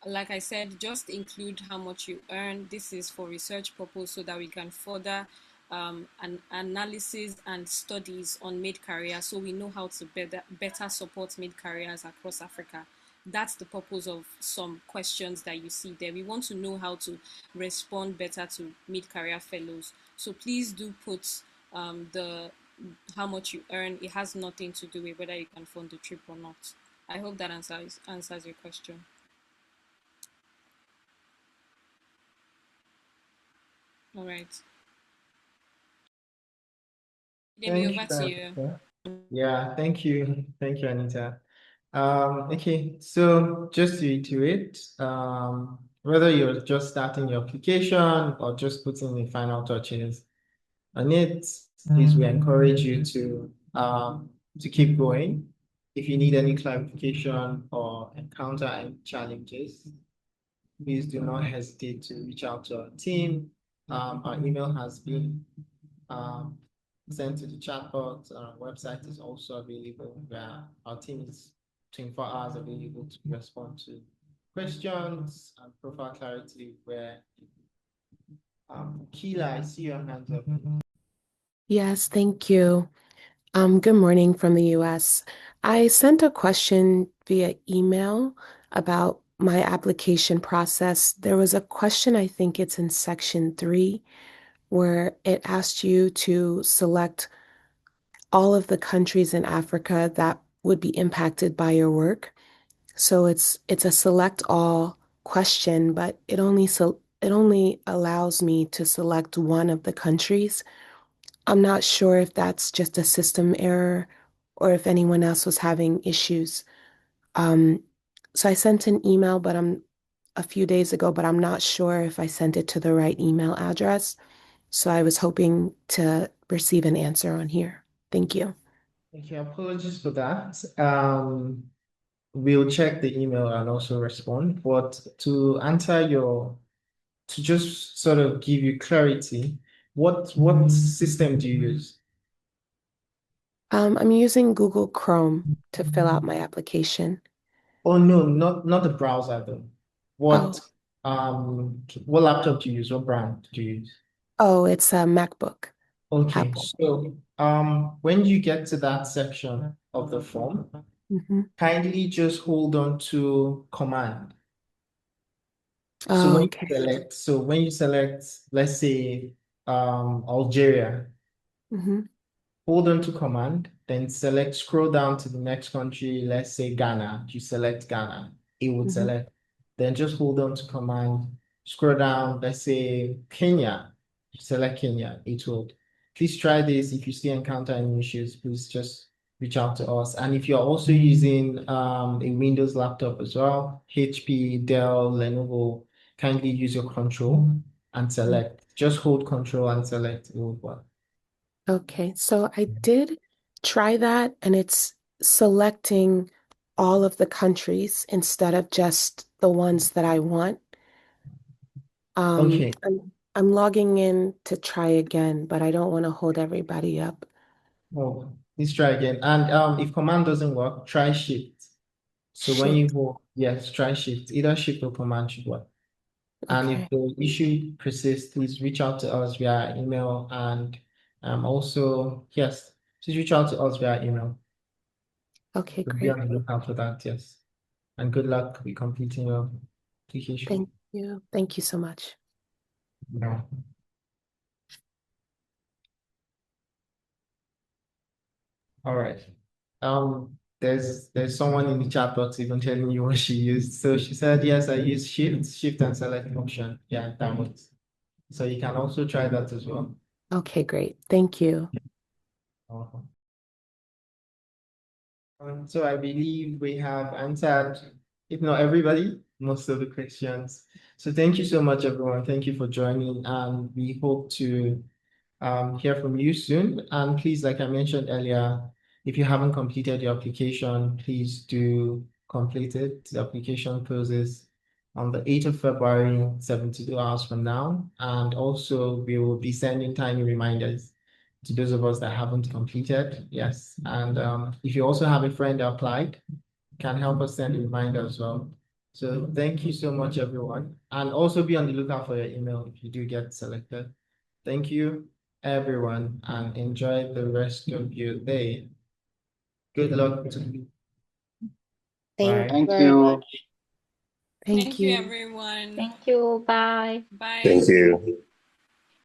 Like I said, just include how much you earn. This is for research purpose so that we can further an analysis and studies on mid-career so we know how to better support mid-careers across Africa. That's the purpose of some questions that you see there. We want to know how to respond better to mid-career fellows. So please do put the how much you earn. It has nothing to do with whether you can fund the trip or not. I hope that answers your question. All right. Demi, Thank over to you. Yeah, thank you. Thank you, Anita. Okay, so just to reiterate, whether you're just starting your application or just putting the final touches on it, please we encourage you to keep going. If you need any clarification or encounter any challenges, please do not hesitate to reach out to our team. Our email has been sent to the chat box. Our website is also available where our team is 24 hours available to respond to questions and profile clarity where Keela, I see your hands up. Yes, thank you. Good morning from the US. I sent a question via email about my application process. There was a question, I think it's in section 3, where it asked you to select all of the countries in Africa that would be impacted by your work. So it's a select all question, but it only allows me to select one of the countries. I'm not sure if that's just a system error or if anyone else was having issues. So I sent an email, but a few days ago, but I'm not sure if I sent it to the right email address. So I was hoping to receive an answer on here. Thank you. Thank you. Apologies for that. We'll check the email and also respond. But to answer your to just sort of give you clarity, what system do you use? I'm using Google Chrome to fill out my application. Oh no, not the browser though. Oh, What laptop do you use? What brand do you use? oh, it's a MacBook, Okay, Apple. so when you get to that section of the form, Hmm. kindly just hold on to command. So Oh, okay. when you select, let's say Algeria, Hmm. hold on to command, then scroll down to the next country, let's say Ghana. You select Ghana, it would Hmm. select. Then just hold on to command, scroll down, let's say Kenya. You select Kenya, it would. Please try this. If you still encounter any issues, please just reach out to us. And if you're also using a Windows laptop as well, HP, Dell, Lenovo, kindly use your control and select. Just hold control and select, it will work. Okay, so I did try that, and it's selecting all of the countries instead of just the ones that I want. Okay. I'm logging in to try again, but I don't want to hold everybody up. Oh, let's try again. And if command doesn't work, try shift. So when you Shift. hold, yes, try shift. Either shift or command should work. And if Okay. the issue persists, please reach out to us via email and also, yes, please reach out to us via email. Okay, We'll be great. on the lookout for that, yes. And good luck with completing your application. Thank you. Thank you so much. Yeah. All right. There's someone in the chat box even telling you what she used. So she said, yes, I use shift and select option. Yeah, that works. So you can also try that as well. Okay, great. Thank you. Uh-huh. So I believe we have answered, if not everybody, most of the questions. So thank you so much, everyone. Thank you for joining, and we hope to hear from you soon. And please, like I mentioned earlier, if you haven't completed your application, please do complete it. The application closes on the 8th of February, 72 hours from now. And also, we will be sending tiny reminders to those of us that haven't completed. Yes. And if you also have a friend that applied, can help us send a reminder as well. So thank you so much, everyone. And also be on the lookout for your email if you do get selected. Thank you, everyone, and enjoy the rest of your day. Good luck to you. Thank Bye. you Thank very you. much. Thank Thank you, you. everyone. Thank you. Bye. Bye. Thank you.